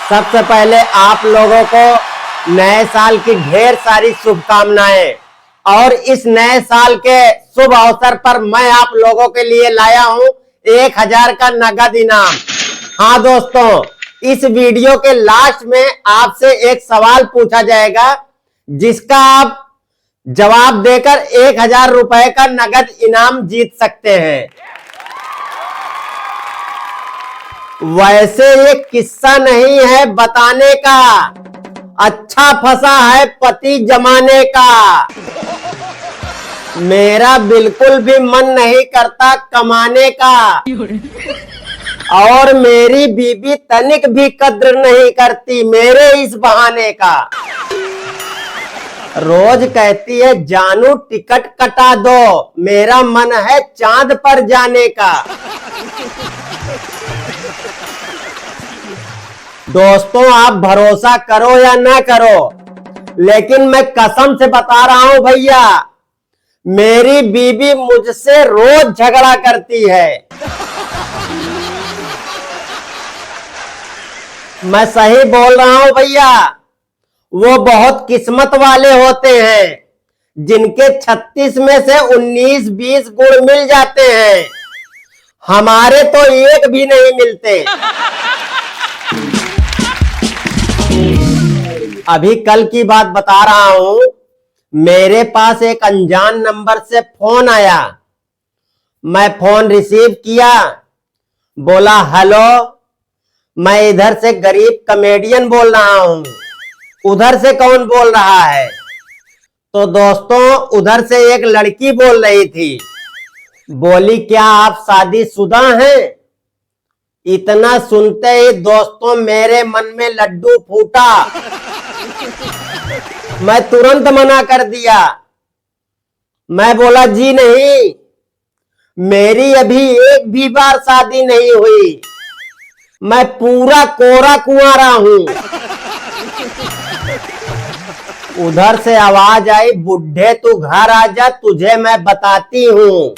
सबसे पहले आप लोगों को नए साल की ढेर सारी शुभकामनाएं। और इस नए साल के शुभ अवसर पर मैं आप लोगों के लिए लाया हूं 1000 का नगद इनाम। हाँ दोस्तों, इस वीडियो के लास्ट में आपसे एक सवाल पूछा जाएगा जिसका आप जवाब देकर 1000 रुपए का नगद इनाम जीत सकते हैं। वैसे ये किस्सा नहीं है बताने का, अच्छा फंसा है पति जमाने का। मेरा बिल्कुल भी मन नहीं करता कमाने का, और मेरी बीबी तनिक भी कद्र नहीं करती मेरे इस बहाने का। रोज कहती है जानू टिकट कटा दो, मेरा मन है चांद पर जाने का। दोस्तों, आप भरोसा करो या ना करो, लेकिन मैं कसम से बता रहा हूं भैया, मेरी बीबी मुझसे रोज झगड़ा करती है। मैं सही बोल रहा हूं भैया, वो बहुत किस्मत वाले होते हैं जिनके 36 में से 19-20 गुण मिल जाते हैं। हमारे तो एक भी नहीं मिलते। अभी कल की बात बता रहा हूं, मेरे पास एक अनजान नंबर से फोन आया। मैं फोन रिसीव किया, बोला हेलो, मैं इधर से गरीब कॉमेडियन बोल रहा हूं, उधर से कौन बोल रहा है? तो दोस्तों, उधर से एक लड़की बोल रही थी। बोली क्या आप शादीशुदा हैं? इतना सुनते ही दोस्तों मेरे मन में लड्डू फूटा। मैं तुरंत मना कर दिया। मैं बोला जी नहीं, मेरी अभी एक भी बार शादी नहीं हुई, मैं पूरा कोरा कुंवारा हूं। उधर से आवाज आई, बुढ़े तू घर आजा, तुझे मैं बताती हूं,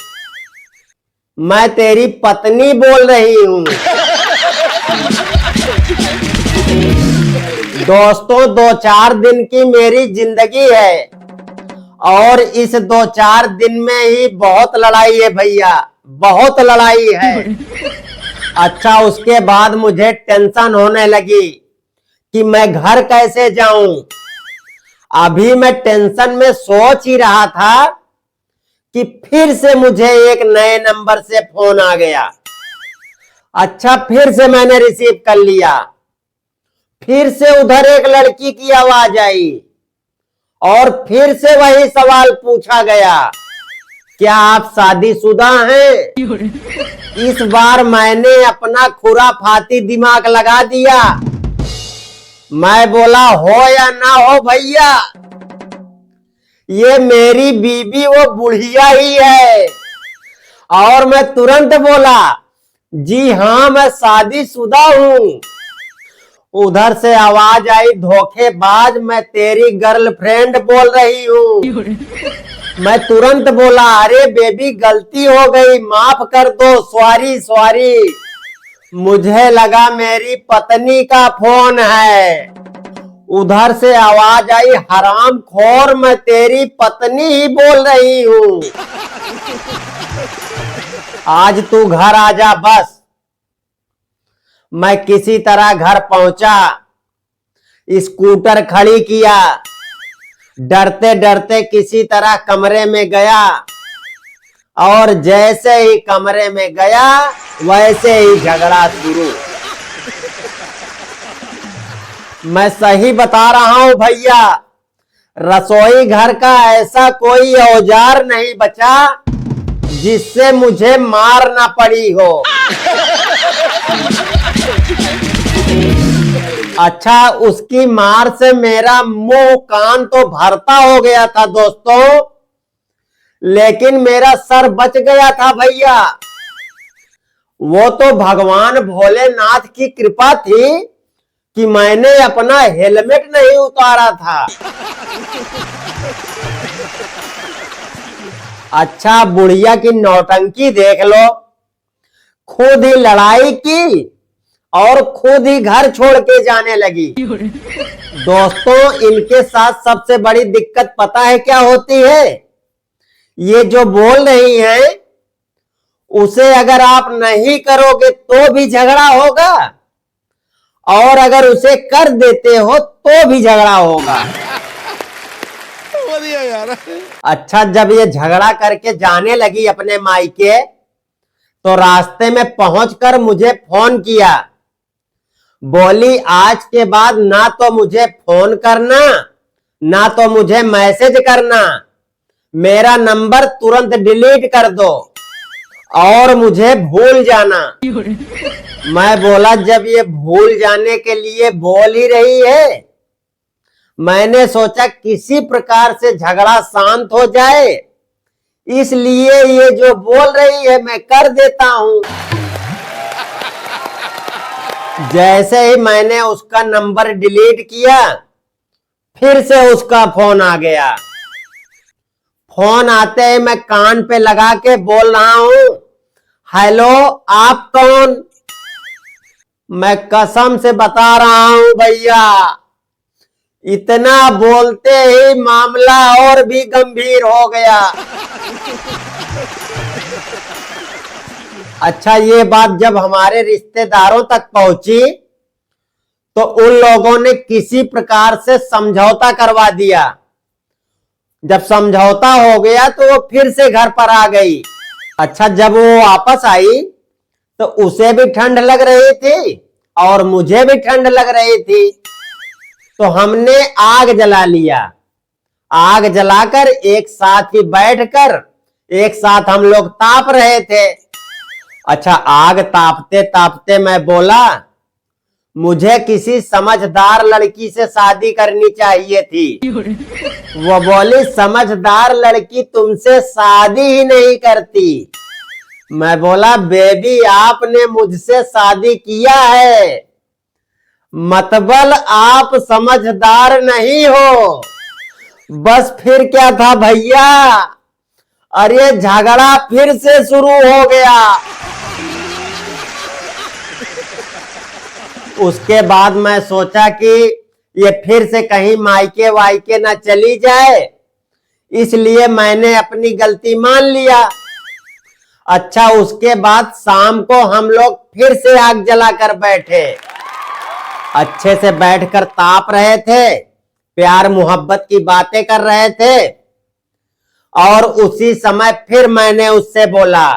मैं तेरी पत्नी बोल रही हूं। दोस्तों, 2-4 दिन की मेरी जिंदगी है, और इस 2-4 दिन में ही बहुत लड़ाई है भैया, बहुत लड़ाई है। अच्छा, उसके बाद मुझे टेंशन होने लगी कि मैं घर कैसे जाऊं। अभी मैं टेंशन में सोच ही रहा था कि फिर से मुझे एक नए नंबर से फोन आ गया। अच्छा, फिर से मैंने रिसीव कर लिया। फिर से उधर एक लड़की की आवाज आई, और फिर से वही सवाल पूछा गया, क्या आप शादीशुदा हैं? इस बार मैंने अपना खुराफाती दिमाग लगा दिया। मैं बोला हो या ना हो भैया, ये मेरी बीबी वो बुढ़िया ही है। और मैं तुरंत बोला जी हाँ, मैं शादीशुदा हूं। उधर से आवाज आई, धोखेबाज, मैं तेरी गर्लफ्रेंड बोल रही हूं। मैं तुरंत बोला अरे बेबी गलती हो गई, माफ कर दो, सॉरी सॉरी, मुझे लगा मेरी पत्नी का फोन है। उधर से आवाज आई, हराम खोर, मैं तेरी पत्नी ही बोल रही हूं। आज तू घर आजा बस। मैं किसी तरह घर पहुंचा, स्कूटर खड़ी किया, डरते डरते किसी तरह कमरे में गया, और जैसे ही कमरे में गया वैसे ही झगड़ा शुरू। मैं सही बता रहा हूं भैया, रसोई घर का ऐसा कोई औजार नहीं बचा जिससे मुझे मार ना पड़ी हो। अच्छा, उसकी मार से मेरा मुंह कान तो भरता हो गया था दोस्तों, लेकिन मेरा सर बच गया था भैया। वो तो भगवान भोलेनाथ की कृपा थी कि मैंने अपना हेलमेट नहीं उतारा था। अच्छा, बुढ़िया की नौटंकी देख लो, खुद ही लड़ाई की और खुद ही घर छोड़ के जाने लगी। दोस्तों, इनके साथ सबसे बड़ी दिक्कत पता है क्या होती है? ये जो बोल रही है उसे अगर आप नहीं करोगे तो भी झगड़ा होगा, और अगर उसे कर देते हो तो भी झगड़ा होगा। यार। अच्छा, जब ये झगड़ा करके जाने लगी अपने मायके, तो रास्ते में पहुंचकर मुझे फोन किया। बोली आज के बाद ना तो मुझे फोन करना, ना तो मुझे मैसेज करना, मेरा नंबर तुरंत डिलीट कर दो और मुझे भूल जाना। मैं बोला जब ये भूल जाने के लिए बोल ही रही है, मैंने सोचा किसी प्रकार से झगड़ा शांत हो जाए, इसलिए ये जो बोल रही है मैं कर देता हूं। जैसे ही मैंने उसका नंबर डिलीट किया, फिर से उसका फोन आ गया। फोन आते ही मैं कान पे लगा के बोल रहा हूं, हेलो आप कौन? मैं कसम से बता रहा हूं भैया, इतना बोलते ही मामला और भी गंभीर हो गया। अच्छा, ये बात जब हमारे रिश्तेदारों तक पहुंची तो उन लोगों ने किसी प्रकार से समझौता करवा दिया। जब समझौता हो गया तो वो फिर से घर पर आ गई। अच्छा, जब वो वापस आई तो उसे भी ठंड लग रही थी और मुझे भी ठंड लग रही थी, तो हमने आग जला लिया। आग जलाकर एक साथ ही बैठकर एक साथ हम लोग ताप रहे थे। अच्छा, आग तापते तापते मैं बोला, मुझे किसी समझदार लड़की से शादी करनी चाहिए थी। वो बोली समझदार लड़की तुमसे शादी ही नहीं करती। मैं बोला बेबी आपने मुझसे शादी किया है, मतबल आप समझदार नहीं हो। बस फिर क्या था भैया, अरे झगड़ा फिर से शुरू हो गया। उसके बाद मैं सोचा कि ये फिर से कहीं मायके वायके ना चली जाए, इसलिए मैंने अपनी गलती मान लिया। अच्छा, उसके बाद शाम को हम लोग फिर से आग जलाकर बैठे, अच्छे से बैठकर ताप रहे थे, प्यार मोहब्बत की बातें कर रहे थे। और उसी समय फिर मैंने उससे बोला,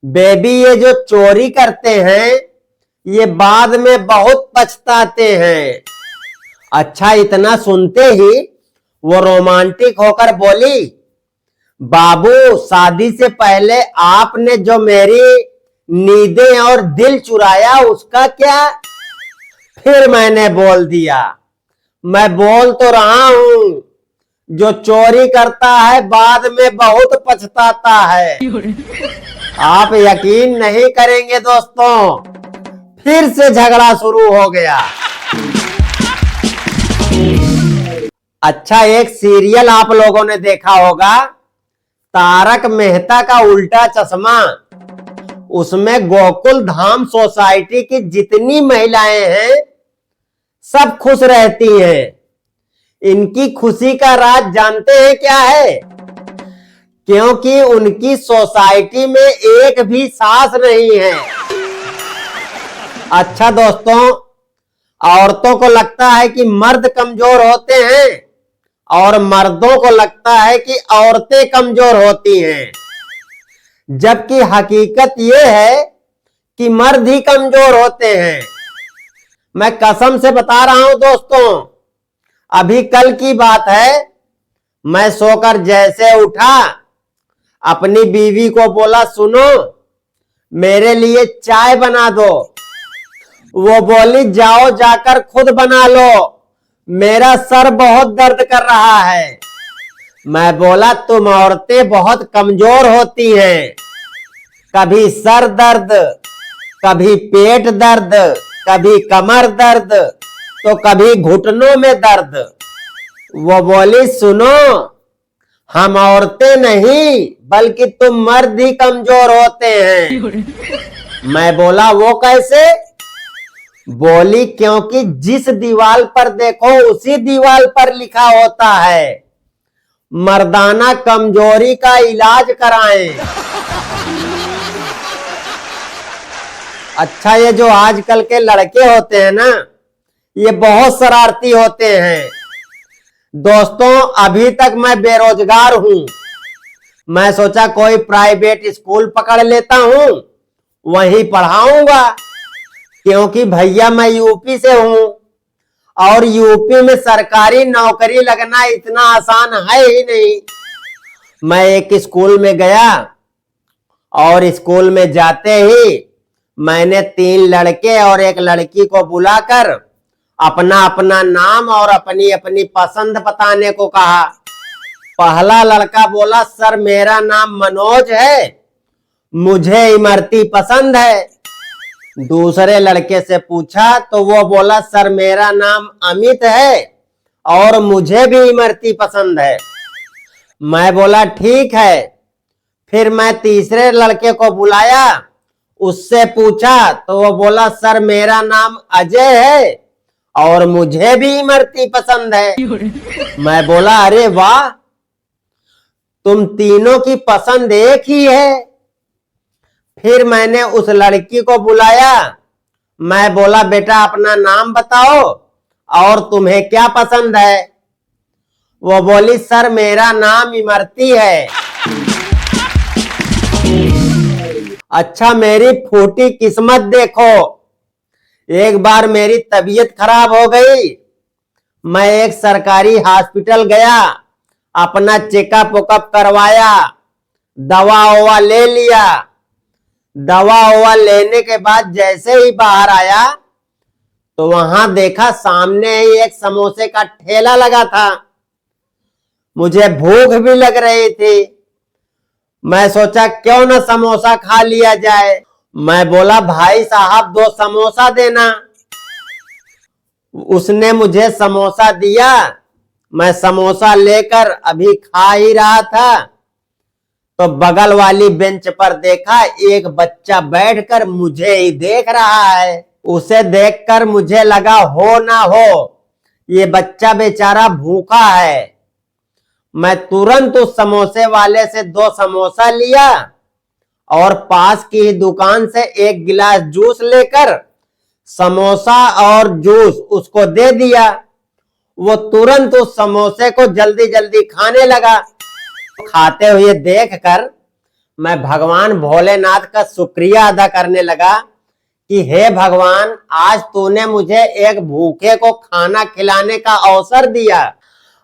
बेबी ये जो चोरी करते हैं ये बाद में बहुत पछताते हैं। अच्छा, इतना सुनते ही वो रोमांटिक होकर बोली, बाबू शादी से पहले आपने जो मेरी नींदें और दिल चुराया उसका क्या? फिर मैंने बोल दिया, मैं बोल तो रहा हूं, जो चोरी करता है बाद में बहुत पछताता है। आप यकीन नहीं करेंगे दोस्तों, फिर से झगड़ा शुरू हो गया। अच्छा, एक सीरियल आप लोगों ने देखा होगा, तारक मेहता का उल्टा चश्मा। उसमें गोकुल धाम सोसाइटी की जितनी महिलाएं हैं सब खुश रहती हैं। इनकी खुशी का राज जानते हैं क्या है? क्योंकि उनकी सोसाइटी में एक भी सास नहीं है। अच्छा दोस्तों, औरतों को लगता है कि मर्द कमजोर होते हैं और मर्दों को लगता है कि औरतें कमजोर होती हैं, जबकि हकीकत यह है कि मर्द ही कमजोर होते हैं। मैं कसम से बता रहा हूं दोस्तों, अभी कल की बात है, मैं सोकर जैसे उठा, अपनी बीवी को बोला सुनो मेरे लिए चाय बना दो। वो बोली जाओ जाकर खुद बना लो, मेरा सर बहुत दर्द कर रहा है। मैं बोला तुम औरतें बहुत कमजोर होती हैं, कभी सर दर्द, कभी पेट दर्द, कभी कमर दर्द, तो कभी घुटनों में दर्द। वो बोली सुनो, हम औरतें नहीं बल्कि तुम मर्द ही कमजोर होते हैं। मैं बोला वो कैसे? बोली क्योंकि जिस दीवार पर देखो उसी दीवार पर लिखा होता है, मर्दाना कमजोरी का इलाज कराएं। अच्छा, ये जो आजकल के लड़के होते हैं ना, ये बहुत शरारती होते हैं। दोस्तों, अभी तक मैं बेरोजगार हूं। मैं सोचा कोई प्राइवेट स्कूल पकड़ लेता हूं, वहीं पढ़ाऊंगा, क्योंकि भैया मैं यूपी से हूं और यूपी में सरकारी नौकरी लगना इतना आसान है ही नहीं। मैं एक स्कूल में गया और स्कूल में जाते ही मैंने 3 लड़के और एक लड़की को बुलाकर अपना अपना नाम और अपनी अपनी पसंद बताने को कहा। पहला लड़का बोला, सर मेरा नाम मनोज है, मुझे इमरती पसंद है। दूसरे लड़के से पूछा तो वो बोला, सर मेरा नाम अमित है और मुझे भी इमरती पसंद है। मैं बोला ठीक है। फिर मैं तीसरे लड़के को बुलाया, उससे पूछा तो वो बोला, सर मेरा नाम अजय है और मुझे भी इमरती पसंद है। मैं बोला, अरे वाह, तुम तीनों की पसंद एक ही है। फिर मैंने उस लड़की को बुलाया, मैं बोला, बेटा अपना नाम बताओ और तुम्हें क्या पसंद है। वो बोली, सर मेरा नाम इमरती है। अच्छा, मेरी फूटी किस्मत देखो। एक बार मेरी तबीयत खराब हो गई, मैं एक सरकारी हॉस्पिटल गया, अपना चेकअप वकअप करवाया, दवा ववा ले लिया। दवा ववा लेने के बाद जैसे ही बाहर आया तो वहां देखा सामने ही एक समोसे का ठेला लगा था। मुझे भूख भी लग रही थी। मैं सोचा क्यों ना समोसा खा लिया जाए। मैं बोला, भाई साहब 2 समोसा देना। उसने मुझे समोसा दिया। मैं समोसा लेकर अभी खा ही रहा था तो बगल वाली बेंच पर देखा एक बच्चा बैठकर मुझे ही देख रहा है। उसे देखकर मुझे लगा हो ना हो ये बच्चा बेचारा भूखा है। मैं तुरंत उस समोसे वाले से 2 समोसा लिया और पास की ही दुकान से 1 गिलास जूस लेकर समोसा और जूस उसको दे दिया। वो तुरंत उस समोसे को जल्दी जल्दी खाने लगा। खाते हुए देखकर मैं भगवान भोलेनाथ का शुक्रिया अदा करने लगा कि हे भगवान, आज तूने मुझे एक भूखे को खाना खिलाने का अवसर दिया।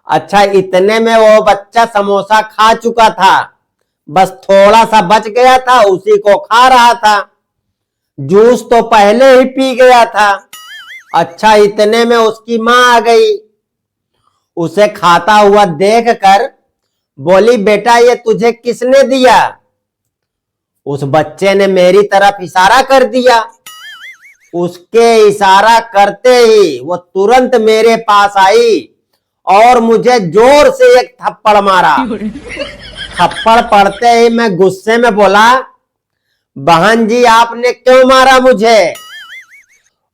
अच्छा, इतने में वो बच्चा समोसा खा चुका था, बस थोड़ा सा बच गया था, उसी को खा रहा था। जूस तो पहले ही पी गया था। अच्छा, इतने में उसकी माँ आ गई। उसे खाता हुआ देखकर बोली, बेटा ये तुझे किसने दिया? उस बच्चे ने मेरी तरफ इशारा कर दिया। उसके इशारा करते ही वो तुरंत मेरे पास आई और मुझे जोर से एक थप्पड़ मारा। थप्पड़ पड़ते ही मैं गुस्से में बोला, बहन जी आपने क्यों मारा मुझे?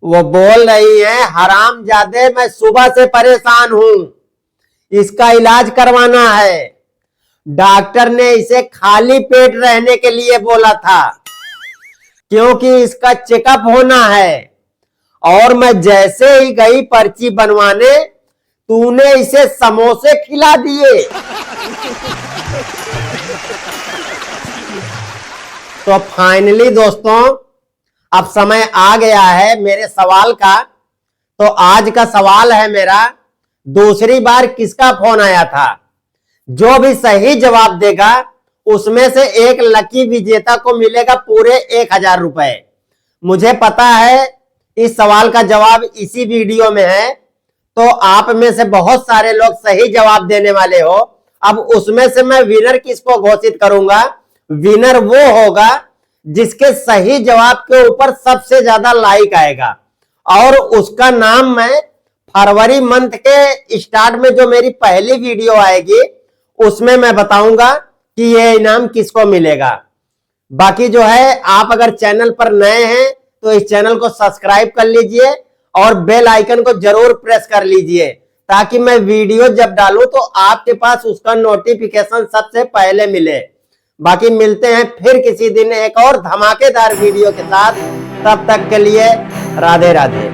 वो बोल रही है, हरामजादे मैं सुबह से परेशान हूं, इसका इलाज करवाना है। डॉक्टर ने इसे खाली पेट रहने के लिए बोला था क्योंकि इसका चेकअप होना है। और मैं जैसे ही गई पर्ची बनवाने, तूने इसे समोसे खिला दिए। तो फाइनली दोस्तों, अब समय आ गया है मेरे सवाल का। तो आज का सवाल है मेरा, दूसरी बार किसका फोन आया था? जो भी सही जवाब देगा उसमें से एक लकी विजेता को मिलेगा पूरे 1000 रुपए। मुझे पता है इस सवाल का जवाब इसी वीडियो में है, तो आप में से बहुत सारे लोग सही जवाब देने वाले हो। अब उसमें से मैं विनर किसको घोषित करूंगा? विनर वो होगा जिसके सही जवाब के ऊपर सबसे ज्यादा लाइक आएगा, और उसका नाम मैं फरवरी मंथ के स्टार्ट में जो मेरी पहली वीडियो आएगी उसमें मैं बताऊंगा कि ये इनाम किसको मिलेगा। बाकी जो है, आप अगर चैनल पर नए हैं तो इस चैनल को सब्सक्राइब कर लीजिए और बेल आइकन को जरूर प्रेस कर लीजिए, ताकि मैं वीडियो जब डालूं तो आपके पास उसका नोटिफिकेशन सबसे पहले मिले। बाकी मिलते हैं फिर किसी दिन एक और धमाकेदार वीडियो के साथ। तब तक के लिए राधे राधे।